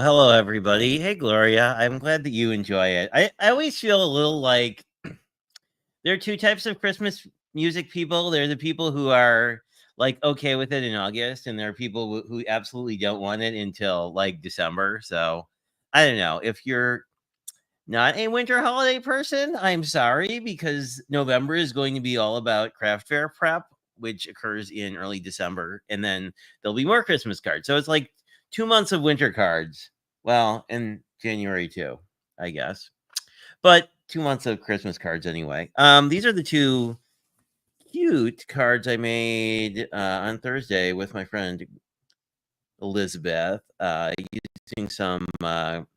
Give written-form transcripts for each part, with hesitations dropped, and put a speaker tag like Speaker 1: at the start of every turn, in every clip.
Speaker 1: Hello, everybody. Hey, Gloria. I'm glad that you enjoy it. I always feel a little like there are two types of Christmas music people. There are the people who are like okay with it in August, and there are people who absolutely don't want it until like December. So I don't know if you're not a winter holiday person. I'm sorry because November is going to be all about craft fair prep, which occurs in early December, and then there'll be more Christmas cards. So it's like 2 months of winter cards. Well, and January too, I guess. But 2 months of Christmas cards anyway. These are the two cute cards I made on Thursday with my friend Elizabeth, using some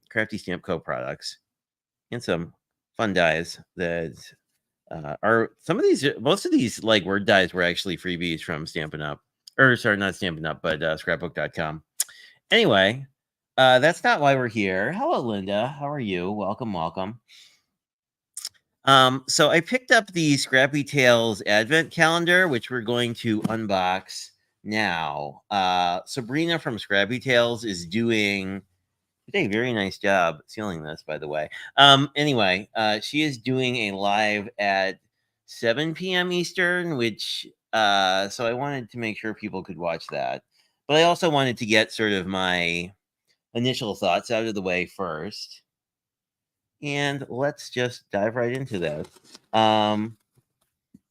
Speaker 1: Crafty Stamp Co. products and some fun dies that are some of these. Most of these like word dies were actually freebies from Stampin' Up, or sorry, not Stampin' Up, but Scrapbook.com. Anyway, that's not why we're here. Hello, Linda. How are you? Welcome. So I picked up the Scrappy Tails Advent Calendar, which we're going to unbox now. Sabrina from Scrappy Tails is doing a very nice job sealing this, by the way. Anyway, she is doing a live at 7 p.m. Eastern, which so I wanted to make sure people could watch that. But I also wanted to get sort of my initial thoughts out of the way first. And let's just dive right into that.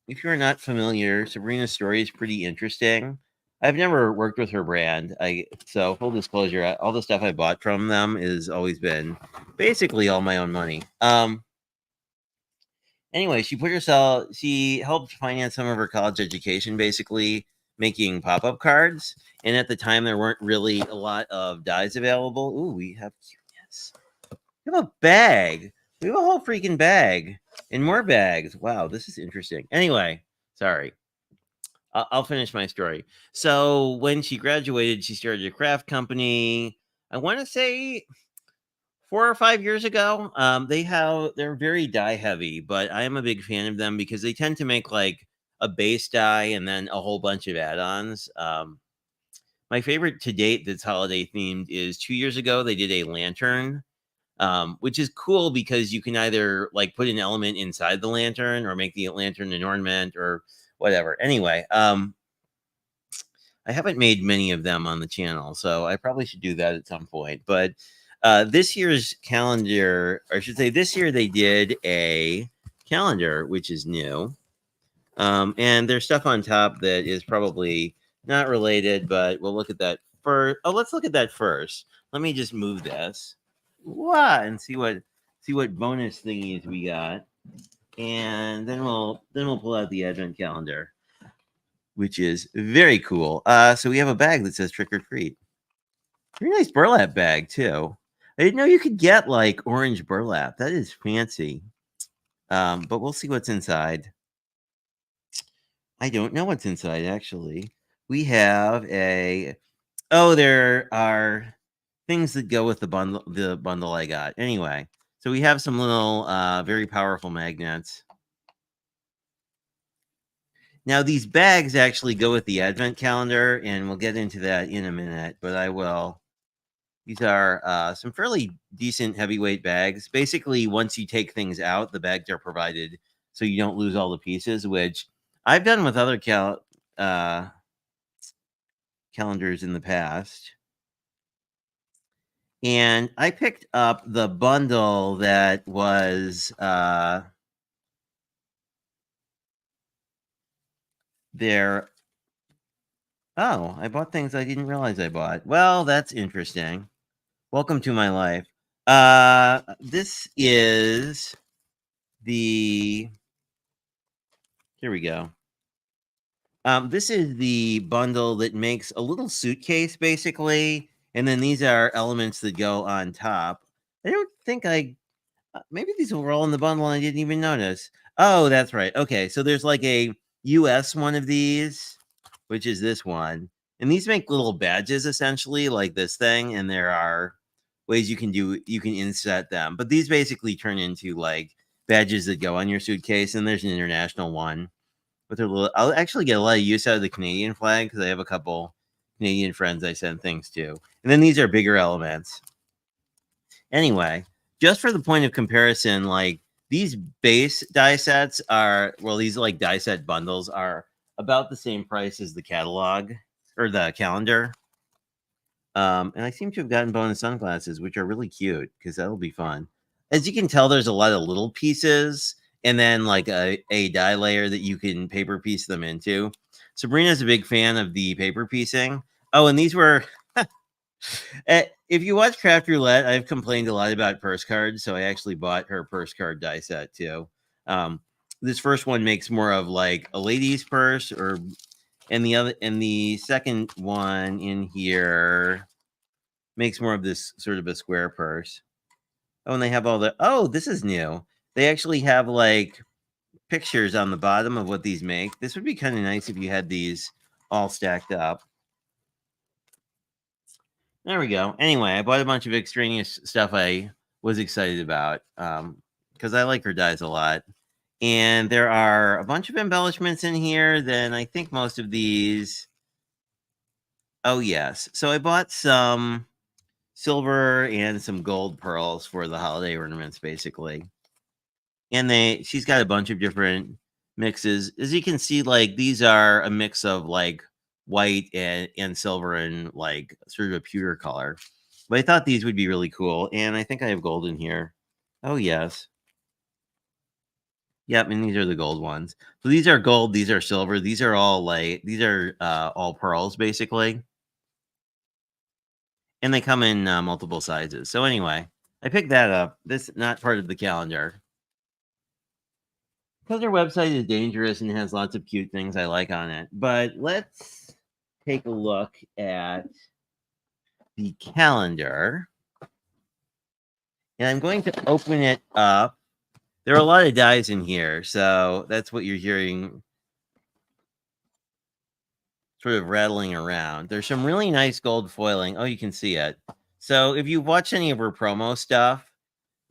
Speaker 1: If you're not familiar, Sabrina's story is pretty interesting. I've never worked with her brand. So full disclosure, all the stuff I bought from them has always been basically all my own money. Anyway, she helped finance some of her college education, basically making pop-up cards. And at the time, there weren't really a lot of dies available. Ooh, we have cuteness. We have a bag. We have a whole freaking bag and more bags. Wow, this is interesting. Anyway, sorry. I'll finish my story. So when she graduated, she started a craft company. I want to say 4 or 5 years ago. They're very die heavy, but I am a big fan of them because they tend to make like a base die and then a whole bunch of add-ons. My favorite to date that's holiday themed is 2 years ago they did a lantern, which is cool because you can either like put an element inside the lantern or make the lantern an ornament or whatever. Anyway, I haven't made many of them on the channel, so I probably should do that at some point. But this year's calendar, or I should say this year they did a calendar, which is new. And there's stuff on top that is probably not related, but we'll look at that first. Oh, let's look at that first. Let me just move this. Wow, and see what bonus thingies we got. And then we'll pull out the advent calendar, which is very cool. So we have a bag that says trick or treat. Very nice burlap bag too. I didn't know you could get like orange burlap. That is fancy. But we'll see what's inside. I don't know what's inside actually. We have there are things that go with the bundle I got. Anyway, so we have some little very powerful magnets. Now these bags actually go with the advent calendar, and we'll get into that in a minute, but I will. These are some fairly decent heavyweight bags. Basically, once you take things out, the bags are provided so you don't lose all the pieces, which I've done with other calendars in the past. And I picked up the bundle that was there. Oh, I bought things I didn't realize I bought. Well, that's interesting. Welcome to my life. This is the. Here we go. This is the bundle that makes a little suitcase, basically, and then these are elements that go on top. I don't think maybe these were all in the bundle and I didn't even notice. Oh, that's right. Okay, so there's like a US one of these, which is this one. And these make little badges essentially, like this thing, and there are ways you can inset them. But these basically turn into like badges that go on your suitcase, and there's an international one with their little. I'll actually get a lot of use out of the Canadian flag because I have a couple Canadian friends I send things to. And then these are bigger elements. Anyway, just for the point of comparison, like these base die sets are, well, these like die set bundles are about the same price as the catalog or the calendar. And I seem to have gotten bonus sunglasses, which are really cute because that'll be fun. As you can tell, there's a lot of little pieces and then like a die layer that you can paper piece them into. Sabrina's a big fan of the paper piecing. Oh, and these were if you watch Craft Roulette, I've complained a lot about purse cards, so I actually bought her purse card die set too. This first one makes more of like a lady's purse, and the second one in here makes more of this sort of a square purse. Oh, and they have all the this is new. They actually have like pictures on the bottom of what these make. This would be kind of nice if you had these all stacked up. There we go. Anyway, I bought a bunch of extraneous stuff I was excited about because I like her dies a lot. And there are a bunch of embellishments in here. Then I think most of these. Oh, yes. So I bought some silver and some gold pearls for the holiday ornaments, basically. And she's got a bunch of different mixes. As you can see, like these are a mix of like white and silver and like sort of a pewter color. But I thought these would be really cool. And I think I have gold in here. Oh, yes. Yep, and these are the gold ones. So these are gold, these are silver, these are all pearls basically. And they come in multiple sizes. So anyway, I picked that up. This not part of the calendar. Because their website is dangerous and has lots of cute things I like on it. But let's take a look at the calendar. And I'm going to open it up. There are a lot of dies in here, so that's what you're hearing sort of rattling around. There's some really nice gold foiling. Oh, you can see it. So if you watch any of her promo stuff,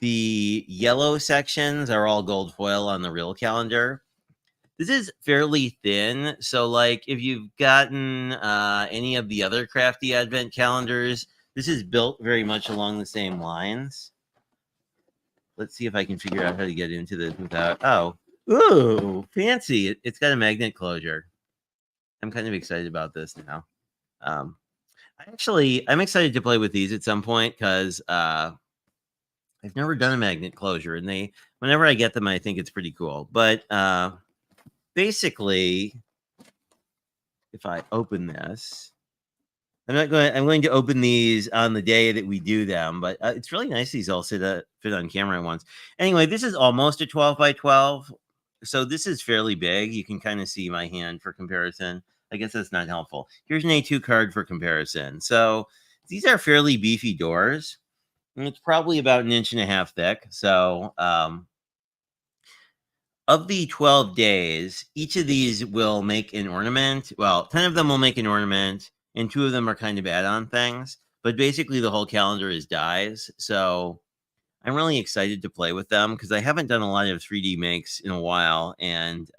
Speaker 1: the yellow sections are all gold foil on the real calendar. This is fairly thin, so like if you've gotten any of the other Crafty Advent calendars, this is built very much along the same lines. Let's see if I can figure out how to get into this without. Ooh, fancy! It's got a magnet closure. I'm kind of excited about this now. I'm excited to play with these at some point because I've never done a magnet closure, and whenever I get them, I think it's pretty cool. But basically, if I open this, I'm going to open these on the day that we do them, but it's really nice these all fit on camera at once. Anyway, this is almost a 12 by 12, so this is fairly big. You can kind of see my hand for comparison. I guess that's not helpful. Here's an A2 card for comparison. So these are fairly beefy doors, and it's probably about 1.5 inches thick. So of the 12 days, each of these will make an ornament. Well, 10 of them will make an ornament, and 2 of them are kind of add-on things. But basically, the whole calendar is dies. So I'm really excited to play with them because I haven't done a lot of 3D makes in a while, and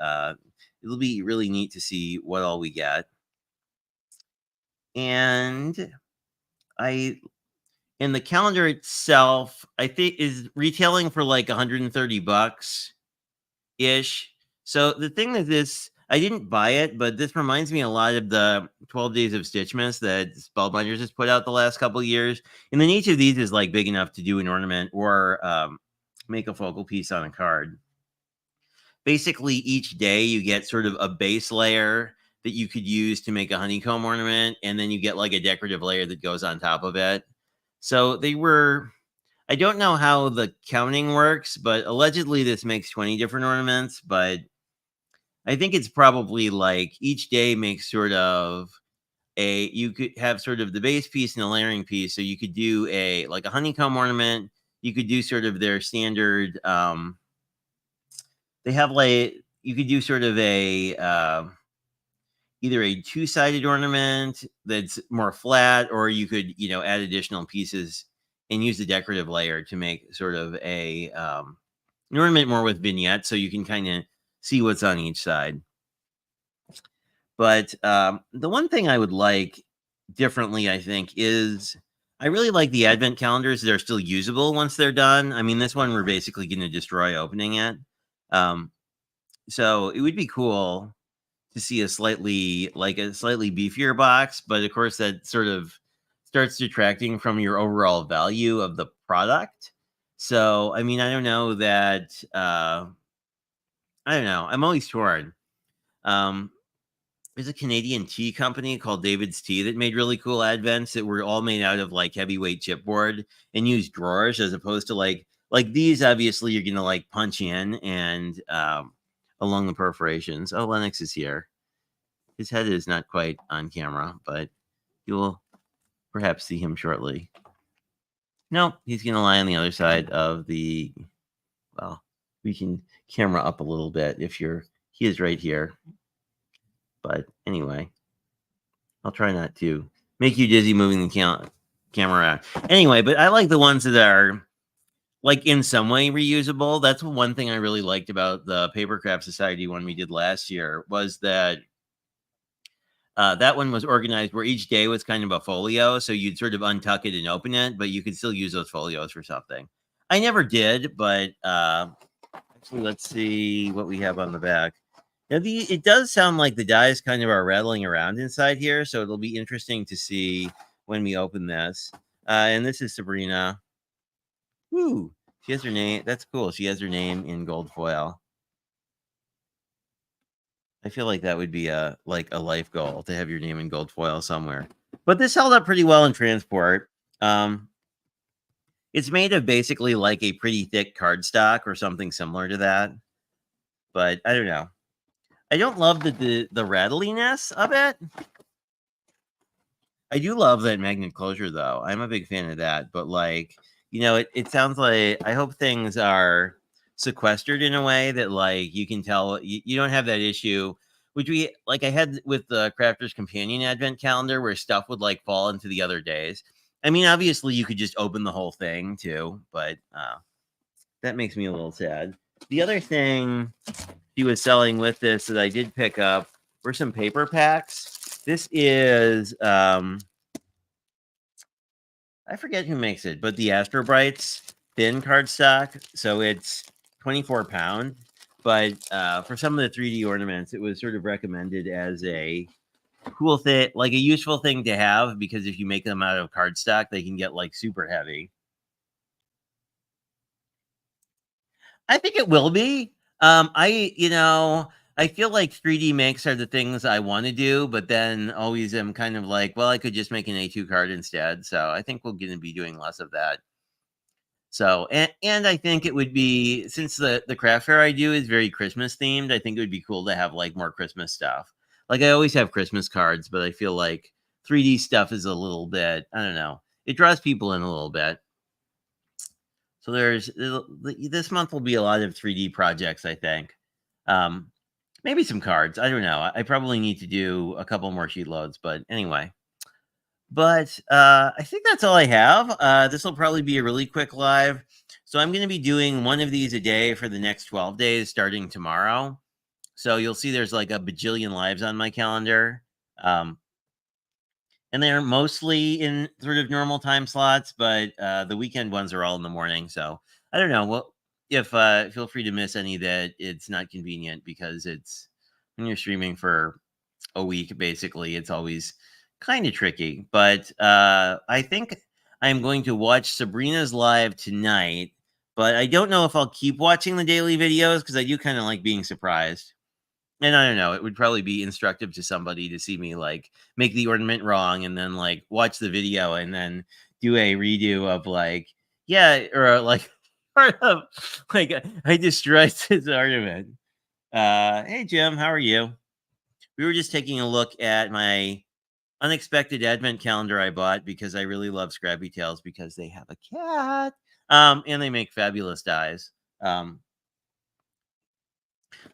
Speaker 1: it'll be really neat to see what all we get. And the calendar itself, I think, is retailing for like $130 ish. So the thing that I didn't buy it, but this reminds me a lot of the 12 Days of Stitchmas that Spellbinders has put out the last couple of years. And then each of these is like big enough to do an ornament or make a focal piece on a card. Basically, each day you get sort of a base layer that you could use to make a honeycomb ornament, and then you get like a decorative layer that goes on top of it. So they were, I don't know how the counting works, but allegedly this makes 20 different ornaments, but I think it's probably like each day makes sort of you could have sort of the base piece and the layering piece. So you could do like a honeycomb ornament. You could do sort of their standard, they have like, you could do sort of either a two-sided ornament that's more flat, or you could, add additional pieces and use the decorative layer to make sort of an ornament more with vignettes, so you can kind of see what's on each side. But the one thing I would like differently, I think, is I really like the advent calendars that are still usable once they're done. I mean, this one we're basically going to destroy opening it. So it would be cool to see a slightly beefier box, but of course that sort of starts detracting from your overall value of the product. So, I mean, I don't know that, I don't know. I'm always torn. There's a Canadian tea company called David's Tea that made really cool advents that were all made out of like heavyweight chipboard and used drawers, as opposed to like these. Obviously, you're gonna like punch in and along the perforations. Oh, Lennox is here. His head is not quite on camera, but you'll perhaps see him shortly. No, he's gonna lie on the other side of the. Well, we can camera up a little bit if you're. He is right here. But anyway, I'll try not to make you dizzy moving the camera around. Anyway, but I like the ones that are like in some way reusable. That's one thing I really liked about the Papercraft Society one we did last year, was that that one was organized where each day was kind of a folio. So you'd sort of untuck it and open it, but you could still use those folios for something. I never did, but actually, let's see what we have on the back. Now, it does sound like the dies kind of are rattling around inside here, so it'll be interesting to see when we open this. And this is Sabrina. Woo! She has her name. That's cool. She has her name in gold foil. I feel like that would be a life goal to have your name in gold foil somewhere. But this held up pretty well in transport. It's made of basically like a pretty thick cardstock or something similar to that. But I don't know. I don't love the rattliness of it. I do love that magnet closure, though. I'm a big fan of that. But like, it sounds like, I hope things are sequestered in a way that like you can tell you don't have that issue, which I had with the Crafter's Companion Advent Calendar, where stuff would like fall into the other days. I mean, obviously you could just open the whole thing too, but that makes me a little sad. The other thing she was selling with this that I did pick up were some paper packs. This is I forget who makes it, but the Astro Brights thin cardstock. So it's 24 pound. But for some of the 3D ornaments, it was sort of recommended as a cool thing, like a useful thing to have, because if you make them out of cardstock, they can get like super heavy. I think it will be. I feel like 3D makes are the things I want to do, but then always am kind of like, well, I could just make an A2 card instead. So I think we're going to be doing less of that. So, and I think it would be, since the craft fair I do is very Christmas themed, I think it would be cool to have like more Christmas stuff. Like I always have Christmas cards, but I feel like 3D stuff is a little bit, I don't know, it draws people in a little bit. So this month will be a lot of 3D projects, I think. Maybe some cards. I don't know. I probably need to do a couple more sheet loads, but anyway. But I think that's all I have. This will probably be a really quick live. So I'm going to be doing one of these a day for the next 12 days starting tomorrow. So you'll see there's like a bajillion lives on my calendar. And they're mostly in sort of normal time slots, but the weekend ones are all in the morning. So I don't know. Well, if feel free to miss any that it's not convenient, because it's when you're streaming for a week, basically, it's always kind of tricky. But I think I'm going to watch Sabrina's live tonight. But I don't know if I'll keep watching the daily videos because I do kind of like being surprised. And I don't know, it would probably be instructive to somebody to see me like make the ornament wrong and then like watch the video and then do a redo of like, yeah, or like part of like I destroyed his ornament. Hey Jim, how are you? We were just taking a look at my unexpected advent calendar I bought because I really love Scrappy Tails because they have a cat. And they make fabulous dies.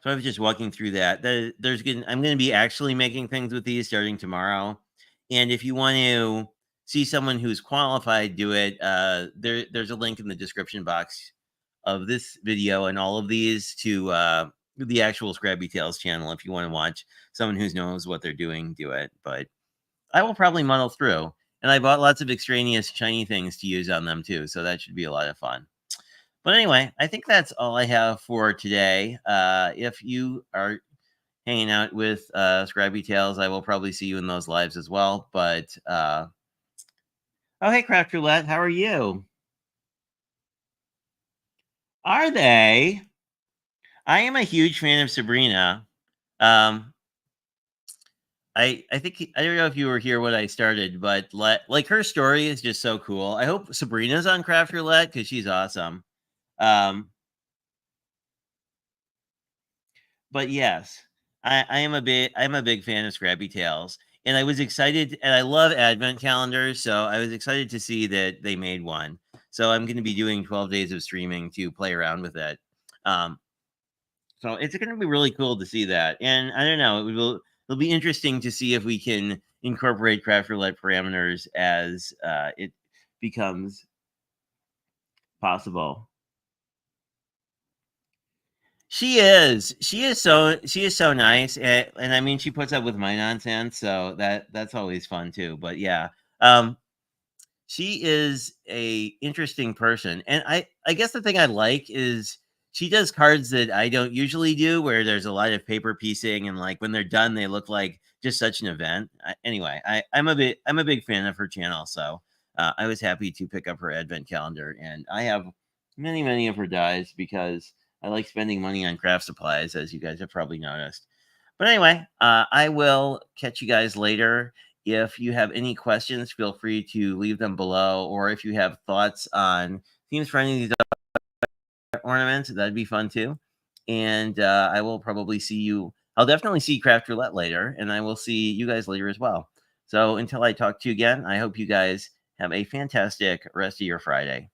Speaker 1: So I was just walking through that. I'm going to be actually making things with these starting tomorrow. And if you want to see someone who's qualified do it, there's a link in the description box of this video and all of these to the actual Scrappy Tails channel. If you want to watch someone who knows what they're doing, do it. But I will probably muddle through. And I bought lots of extraneous shiny things to use on them too. So that should be a lot of fun. But anyway, I think that's all I have for today. If you are hanging out with Scrappy Tails, I will probably see you in those lives as well. But oh, hey, Craft Roulette, how are you? Are they? I am a huge fan of Sabrina. Um, I think I don't know if you were here when I started, but like her story is just so cool. I hope Sabrina's on Craft Roulette because she's awesome. Um, But yes, I'm a big fan of Scrappy Tales, and I was excited, and I love advent calendars, so I was excited to see that they made one. So I'm going to be doing 12 days of streaming to play around with it. Um, so it's going to be really cool to see that, and I don't know, it'll be interesting to see if we can incorporate craft roulette parameters as it becomes possible. She is so nice, and I mean, she puts up with my nonsense, so that's always fun too. But yeah, um, she is a interesting person, and I guess the thing I like is she does cards that I don't usually do, where there's a lot of paper piecing, and like when they're done, they look like just such an event. Anyway, I'm a big fan of her channel, so I was happy to pick up her advent calendar, and I have many of her dies because I like spending money on craft supplies, as you guys have probably noticed. But anyway, I will catch you guys later. If you have any questions, feel free to leave them below. Or if you have thoughts on themes for any of these ornaments, that'd be fun too. And I will probably see you. I'll definitely see Craft Roulette later, and I will see you guys later as well. So until I talk to you again, I hope you guys have a fantastic rest of your Friday.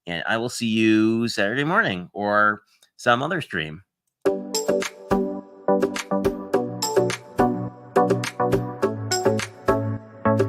Speaker 1: And I will see you Saturday morning or some other stream.